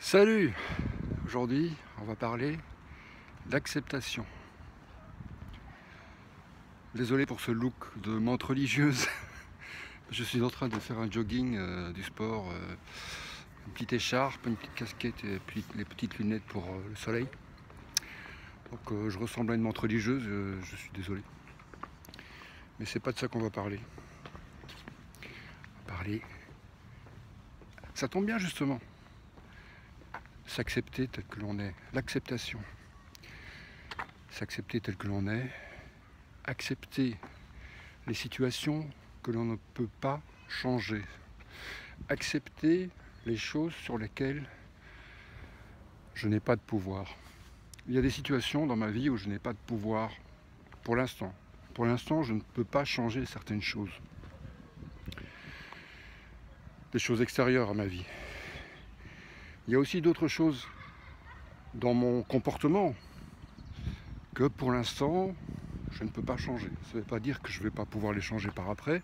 Salut! Aujourd'hui, on va parler d'acceptation. Désolé pour ce look de menthe religieuse. Je suis en train de faire un jogging, du sport, une petite écharpe, une petite casquette et puis les petites lunettes pour le soleil. Donc je ressemble à une menthe religieuse, je suis désolé. Mais c'est pas de ça qu'on va parler. On va parler. Ça tombe bien justement. S'accepter tel que l'on est, l'acceptation. S'accepter tel que l'on est, accepter les situations que l'on ne peut pas changer, accepter les choses sur lesquelles je n'ai pas de pouvoir. Il y a des situations dans ma vie où je n'ai pas de pouvoir pour l'instant. Pour l'instant, je ne peux pas changer certaines choses. Des choses extérieures à ma vie. Il y a aussi d'autres choses dans mon comportement que pour l'instant, je ne peux pas changer. Ça ne veut pas dire que je ne vais pas pouvoir les changer par après.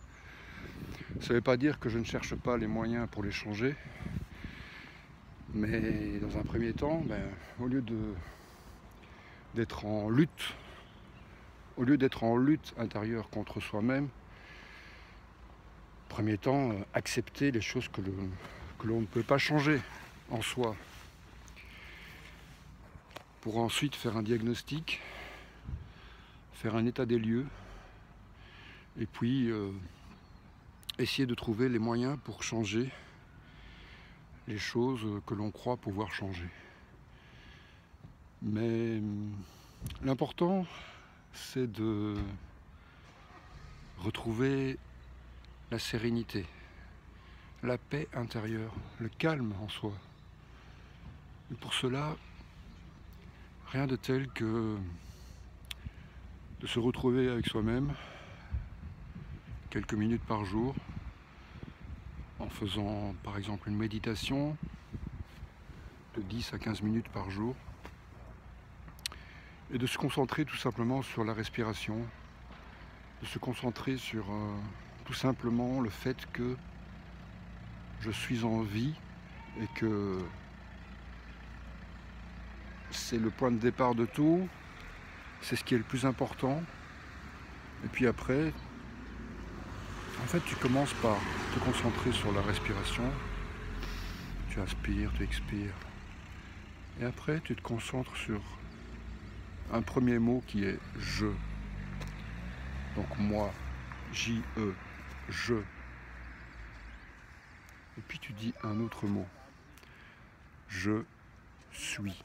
Ça ne veut pas dire que je ne cherche pas les moyens pour les changer. Mais dans un premier temps, au lieu d'être en lutte, intérieure contre soi-même, premier temps, accepter les choses que l'on ne peut pas changer en soi. Pour ensuite faire un diagnostic, faire un état des lieux, et puis essayer de trouver les moyens pour changer les choses que l'on croit pouvoir changer. Mais l'important, c'est de retrouver la sérénité, la paix intérieure, le calme en soi. Et pour cela, rien de tel que de se retrouver avec soi-même quelques minutes par jour en faisant par exemple une méditation de 10 à 15 minutes par jour et de se concentrer tout simplement sur la respiration, de se concentrer sur tout simplement le fait que je suis en vie et que c'est le point de départ de tout, c'est ce qui est le plus important. Et puis après, en fait, tu commences par te concentrer sur la respiration. Tu inspires, tu expires. Et après, tu te concentres sur un premier mot qui est « je ». Donc moi, J-E, je. Et puis tu dis un autre mot. Je suis.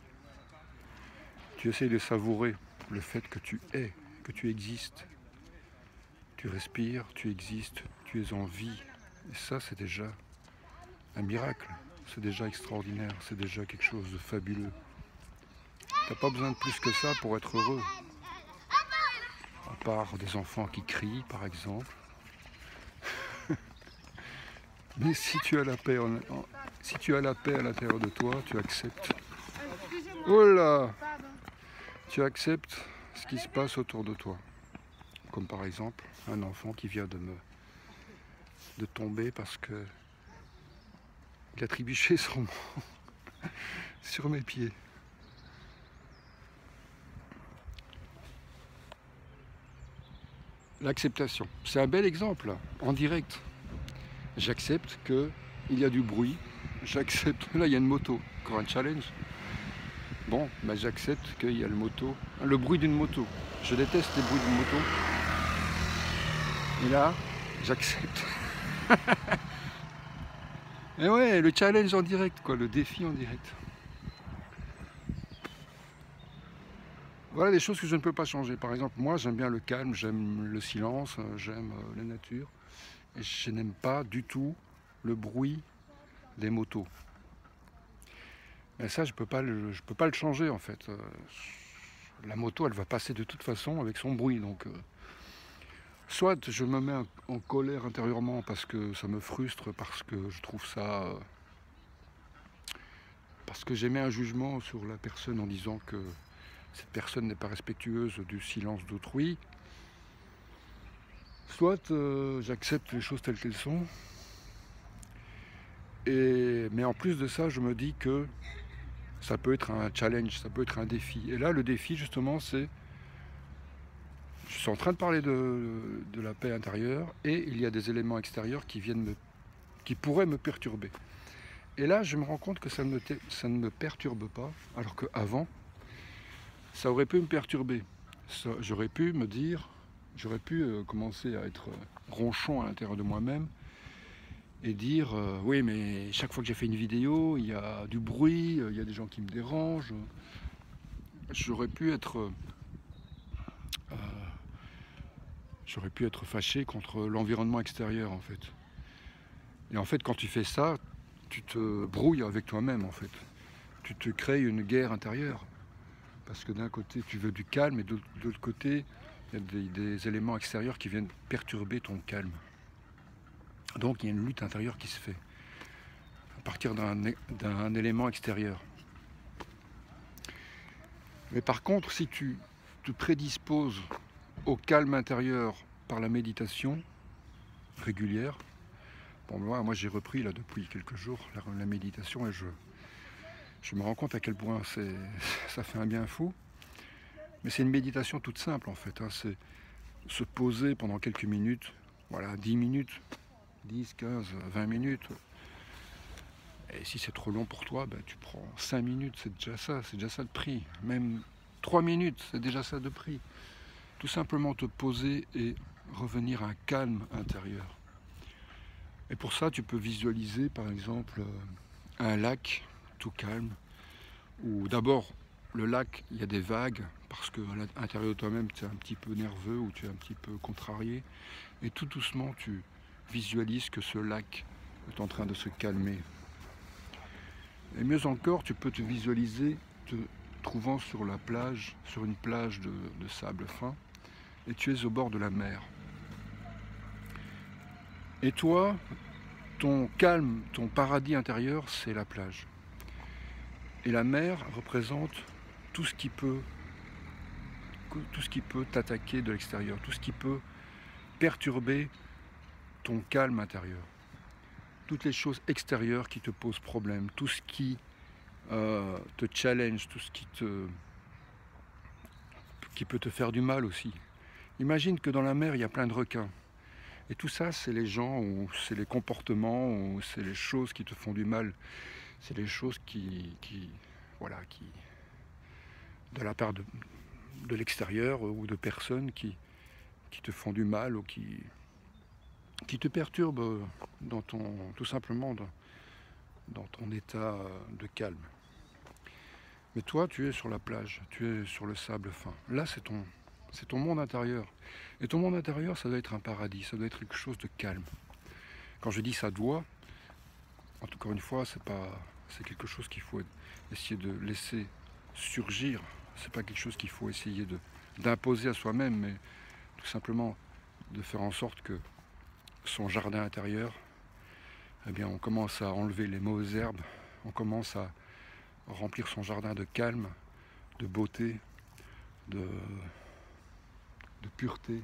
Tu essayes de savourer le fait que tu es, que tu existes. Tu respires, tu existes, tu es en vie. Et ça, c'est déjà un miracle. C'est déjà extraordinaire. C'est déjà quelque chose de fabuleux. Tu n'as pas besoin de plus que ça pour être heureux. À part des enfants qui crient, par exemple. Mais si tu as la paix, si tu as la paix à l'intérieur de toi, tu acceptes. Oh là! Tu acceptes ce qui se passe autour de toi. Comme par exemple un enfant qui vient de tomber parce que il a trébuché sur mes pieds. L'acceptation, c'est un bel exemple, là, en direct. J'accepte qu'il y a du bruit, j'accepte, là il y a une moto, encore un challenge. Bon, j'accepte qu'il y a le bruit d'une moto. Je déteste les bruits d'une moto. Et là, j'accepte. Et ouais, le challenge en direct, quoi, le défi en direct. Voilà des choses que je ne peux pas changer. Par exemple, moi j'aime bien le calme, j'aime le silence, j'aime la nature. Et je n'aime pas du tout le bruit des motos. Mais ça, je peux pas le changer en fait. La moto, elle va passer de toute façon avec son bruit. Donc, soit je me mets en colère intérieurement parce que ça me frustre, parce que je trouve ça... parce que j'émets un jugement sur la personne en disant que cette personne n'est pas respectueuse du silence d'autrui. Soit j'accepte les choses telles qu'elles sont. Mais en plus de ça, je me dis que ça peut être un challenge, ça peut être un défi. Et là, le défi, justement, c'est... Je suis en train de parler de la paix intérieure et il y a des éléments extérieurs qui pourraient me perturber. Et là, je me rends compte que ça ne me perturbe pas, alors qu'avant, ça aurait pu me perturber. J'aurais pu me dire, j'aurais pu commencer à être ronchon à l'intérieur de moi-même et dire oui, mais chaque fois que j'ai fait une vidéo, il y a du bruit, il y a des gens qui me dérangent. J'aurais pu être fâché contre l'environnement extérieur en fait. Et en fait, quand tu fais ça, tu te brouilles avec toi-même en fait. Tu te crées une guerre intérieure. Parce que d'un côté, tu veux du calme et de l'autre côté, il y a des éléments extérieurs qui viennent perturber ton calme. Donc il y a une lutte intérieure qui se fait à partir d'un élément extérieur. Mais par contre, si tu te prédisposes au calme intérieur par la méditation régulière, bon, moi j'ai repris là depuis quelques jours la méditation et je me rends compte à quel point ça fait un bien fou. Mais c'est une méditation toute simple en fait, hein. C'est se poser pendant quelques minutes, voilà, 10 minutes, 10, 15, 20 minutes. Et si c'est trop long pour toi, ben, tu prends 5 minutes, c'est déjà ça de prix. Même 3 minutes, c'est déjà ça de prix. Tout simplement te poser et revenir à un calme intérieur. Et pour ça, tu peux visualiser par exemple un lac tout calme, où d'abord le lac, il y a des vagues, parce qu'à l'intérieur de toi-même, tu es un petit peu nerveux ou tu es un petit peu contrarié. Et tout doucement, tu visualises que ce lac est en train de se calmer. Et mieux encore, tu peux te visualiser te trouvant sur la plage, sur une plage de sable fin, et tu es au bord de la mer. Et toi, ton calme, ton paradis intérieur, c'est la plage. Et la mer représente tout ce qui peut t'attaquer de l'extérieur, tout ce qui peut perturber ton calme intérieur. Toutes les choses extérieures qui te posent problème, tout ce qui te challenge, tout ce qui peut te faire du mal aussi. Imagine que dans la mer, il y a plein de requins. Et tout ça, c'est les gens, ou c'est les comportements, ou c'est les choses qui te font du mal. C'est les choses qui de la part de l'extérieur ou de personnes qui te font du mal ou qui te perturbent tout simplement dans ton état de calme. Mais toi, tu es sur la plage, tu es sur le sable fin. Là, c'est ton monde intérieur. Et ton monde intérieur, ça doit être un paradis, ça doit être quelque chose de calme. Quand je dis ça doit, encore une fois, c'est quelque chose qu'il faut essayer de laisser surgir. C'est pas quelque chose qu'il faut essayer d'imposer à soi-même, mais tout simplement de faire en sorte que son jardin intérieur, eh bien, on commence à enlever les mauvaises herbes, on commence à remplir son jardin de calme, de beauté, de pureté,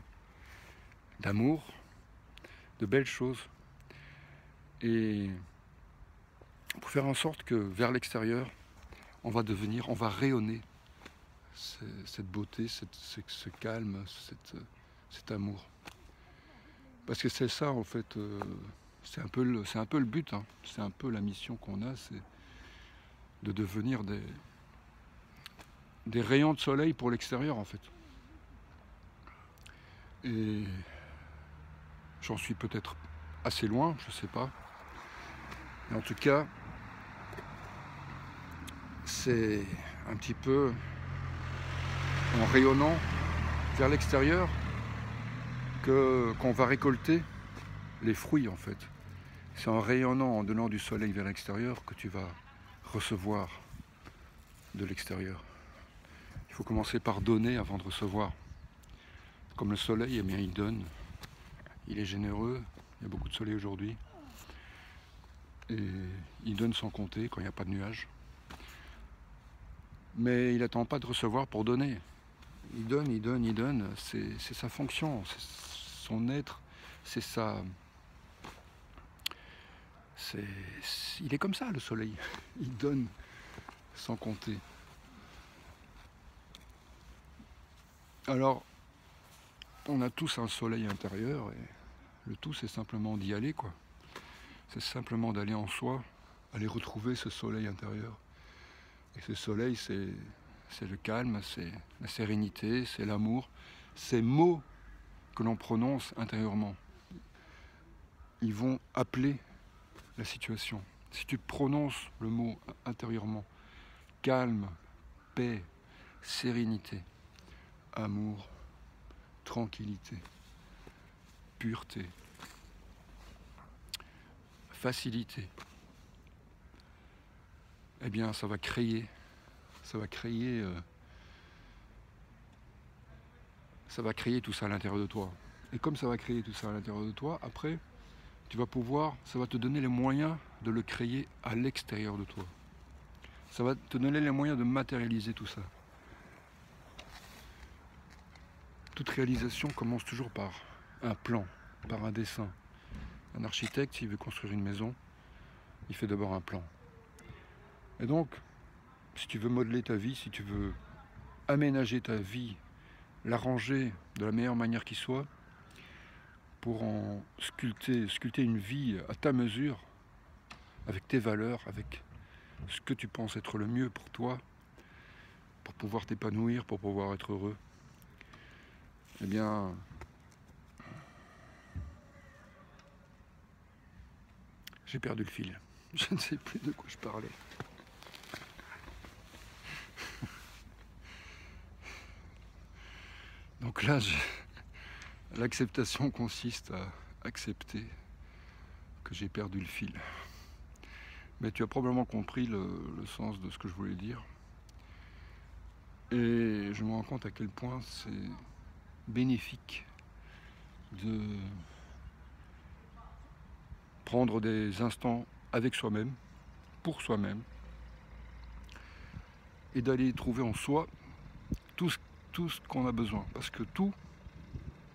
d'amour, de belles choses. Et pour faire en sorte que vers l'extérieur, on va rayonner cette beauté, ce calme, cet amour. Parce que c'est ça en fait, c'est un peu le but, hein. C'est un peu la mission qu'on a, c'est de devenir des rayons de soleil pour l'extérieur en fait. Et j'en suis peut-être assez loin, je sais pas. Mais en tout cas, c'est un petit peu en rayonnant vers l'extérieur qu'on va récolter les fruits en fait. C'est en rayonnant, en donnant du soleil vers l'extérieur que tu vas recevoir de l'extérieur. Il faut commencer par donner avant de recevoir. Comme le soleil, eh bien, il donne, il est généreux, il y a beaucoup de soleil aujourd'hui. Et il donne sans compter quand il n'y a pas de nuages. Mais il n'attend pas de recevoir pour donner. Il donne, il donne, il donne. C'est sa fonction, c'est son être, c'est ça. Il est comme ça, le soleil. Il donne sans compter. Alors, on a tous un soleil intérieur et le tout c'est simplement d'y aller quoi. C'est simplement d'aller en soi, aller retrouver ce soleil intérieur. Et ce soleil c'est le calme, c'est la sérénité, c'est l'amour, ces mots que l'on prononce intérieurement. Ils vont appeler la situation. Si tu prononces le mot intérieurement, calme, paix, sérénité, amour, tranquillité, pureté, facilité, eh bien ça va créer tout ça à l'intérieur de toi. Et comme ça va créer tout ça à l'intérieur de toi, après, tu vas pouvoir, ça va te donner les moyens de le créer à l'extérieur de toi. Ça va te donner les moyens de matérialiser tout ça. Toute réalisation commence toujours par un plan, par un dessin. Un architecte, s'il veut construire une maison, il fait d'abord un plan. Et donc, si tu veux modeler ta vie, si tu veux aménager ta vie, l'arranger de la meilleure manière qui soit, pour en sculpter une vie à ta mesure, avec tes valeurs, avec ce que tu penses être le mieux pour toi, pour pouvoir t'épanouir, pour pouvoir être heureux, eh bien, j'ai perdu le fil. Je ne sais plus de quoi je parlais. Donc là, l'acceptation consiste à accepter que j'ai perdu le fil. Mais tu as probablement compris le sens de ce que je voulais dire. Et je me rends compte à quel point c'est bénéfique de prendre des instants avec soi-même, pour soi-même, et d'aller trouver en soi tout ce qu'on a besoin. Parce que tout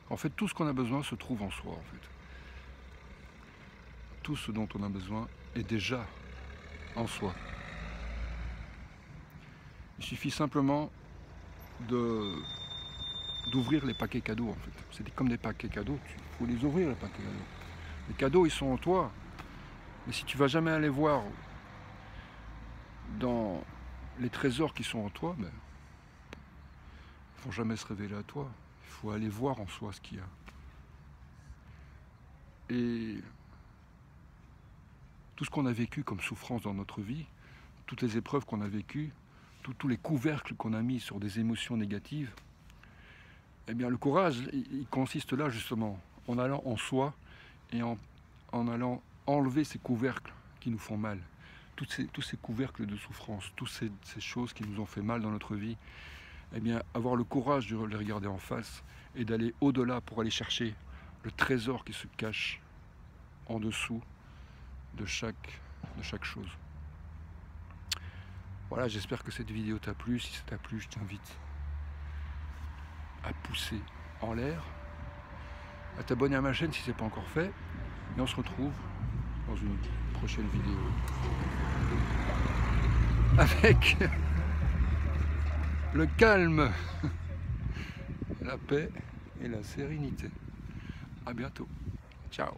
ce qu'on a besoin se trouve en soi, en fait. Tout ce dont on a besoin est déjà en soi. Il suffit simplement d'ouvrir les paquets cadeaux, en fait. C'est comme des paquets cadeaux, il faut les ouvrir, les paquets cadeaux. Les cadeaux, ils sont en toi. Mais si tu vas jamais aller voir dans les trésors qui sont en toi, ben, ils ne vont jamais se révéler à toi. Il faut aller voir en soi ce qu'il y a. Et tout ce qu'on a vécu comme souffrance dans notre vie, toutes les épreuves qu'on a vécues, tous les couvercles qu'on a mis sur des émotions négatives, eh bien le courage, il consiste là justement, en allant en soi et en allant enlever ces couvercles qui nous font mal. Tous ces couvercles de souffrance, toutes ces choses qui nous ont fait mal dans notre vie, eh bien avoir le courage de les regarder en face et d'aller au-delà pour aller chercher le trésor qui se cache en dessous de chaque chose. Voilà, j'espère que cette vidéo t'a plu. Si ça t'a plu, je t'invite à pousser en l'air, à t'abonner à ma chaîne si ce n'est pas encore fait, et on se retrouve dans une prochaine vidéo avec le calme, la paix et la sérénité. À bientôt. Ciao.